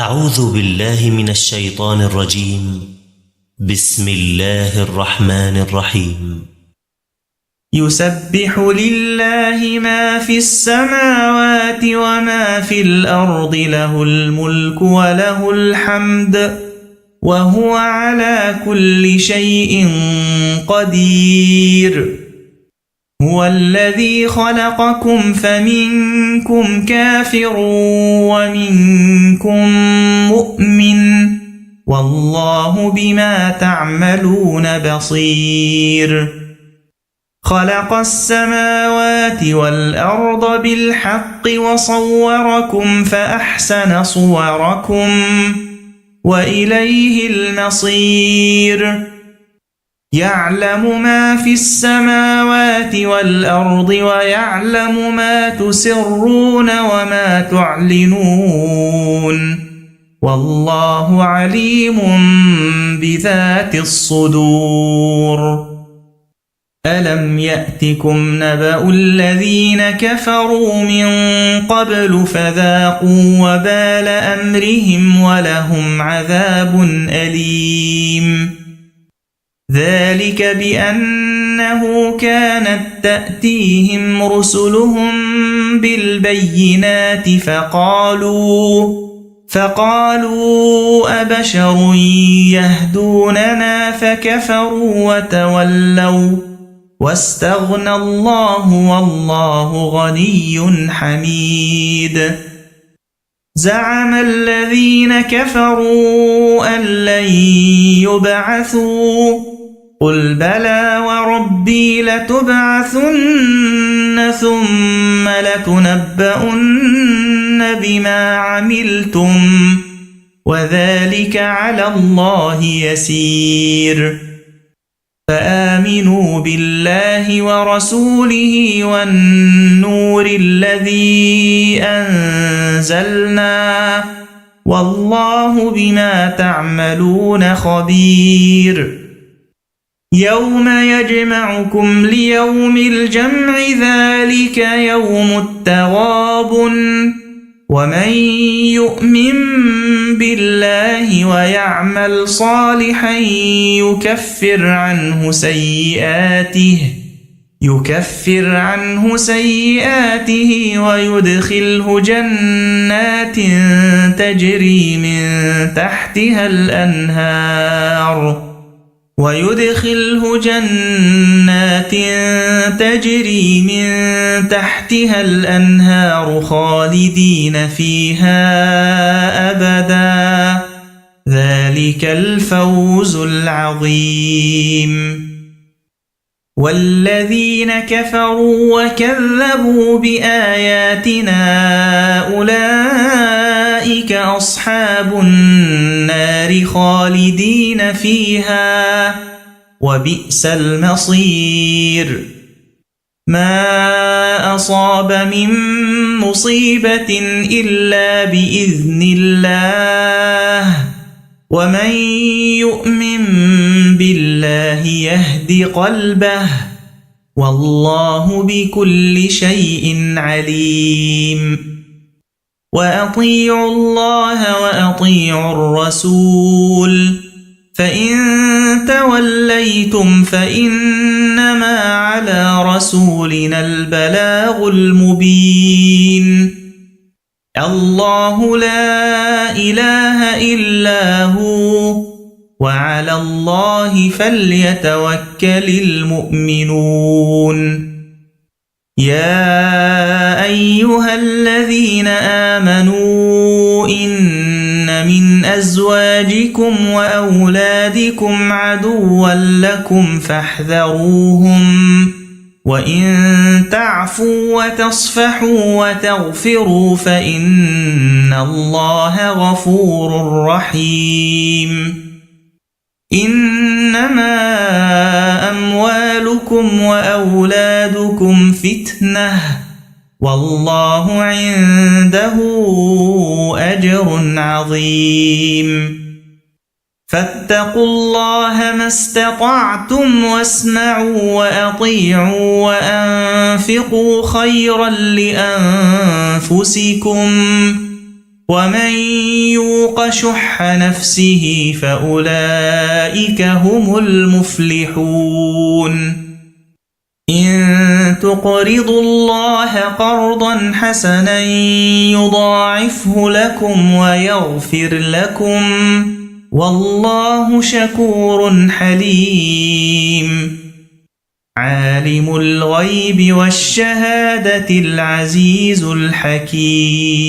أعوذ بالله من الشيطان الرجيم. بسم الله الرحمن الرحيم. يسبح لله ما في السماوات وما في الأرض، له الملك وله الحمد وهو على كل شيء قدير. هو الذي خلقكم فمنكم كافر ومنكم مؤمن، والله بما تعملون بصير. خلق السماوات والأرض بالحق وصوركم فأحسن صوركم وإليه المصير. يعلم ما في السماوات والأرض ويعلم ما تسرون وما تعلنون، والله عليم بذات الصدور. ألم يأتكم نبأ الذين كفروا من قبل فذاقوا وبال أمرهم ولهم عذاب أليم. ذلك بأنه كانت تأتيهم رسلهم بالبينات فقالوا أبشر يهدوننا فكفروا وتولوا واستغنى الله والله غني حميد. زعم الذين كفروا أن لن يبعثوا، قل بلى وربي لتبعثن ثم لتنبؤن بما عملتم وذلك على الله يسير. فآمنوا بالله ورسوله والنور الذي أنزلنا، والله بما تعملون خبير. يوم يجمعكم ليوم الجمع ذلك يوم التغابن، ومن يؤمن بالله ويعمل صالحا يكفر عنه سيئاته ويدخله جنات تجري من تحتها الأنهار خالدين فيها أبدا، ذلك الفوز العظيم. والذين كفروا وكذبوا بآياتنا أولئك أصحاب النار خالدين فيها وبئس المصير. ما أصاب من مصيبة إلا بإذن الله، ومن يؤمن بالله يهد قلبه، والله بكل شيء عليم. وأطيعوا الله وأطيعوا الرسول، فإن توليتم فإنما على رسولنا البلاغ المبين. الله لا إله إلا هو، وعلى الله فليتوكل المؤمنون. يا أيها الذين آمنوا إن من أزواجكم وأولادكم عدوا لكم فاحذروهم، وإن تعفوا وتصفحوا وتغفروا فإن الله غفور رحيم. إنما أموالكم وأولادكم فتنة، والله عنده أجر عظيم. فاتقوا الله ما استطعتم واسمعوا وأطيعوا وأنفقوا خيرا لأنفسكم، ومن يوق شح نفسه فأولئك هم المفلحون إن تقرضوا الله قرضا حسنا يضاعفه لكم ويغفر لكم والله شكور حليم عالم الغيب والشهادة العزيز الحكيم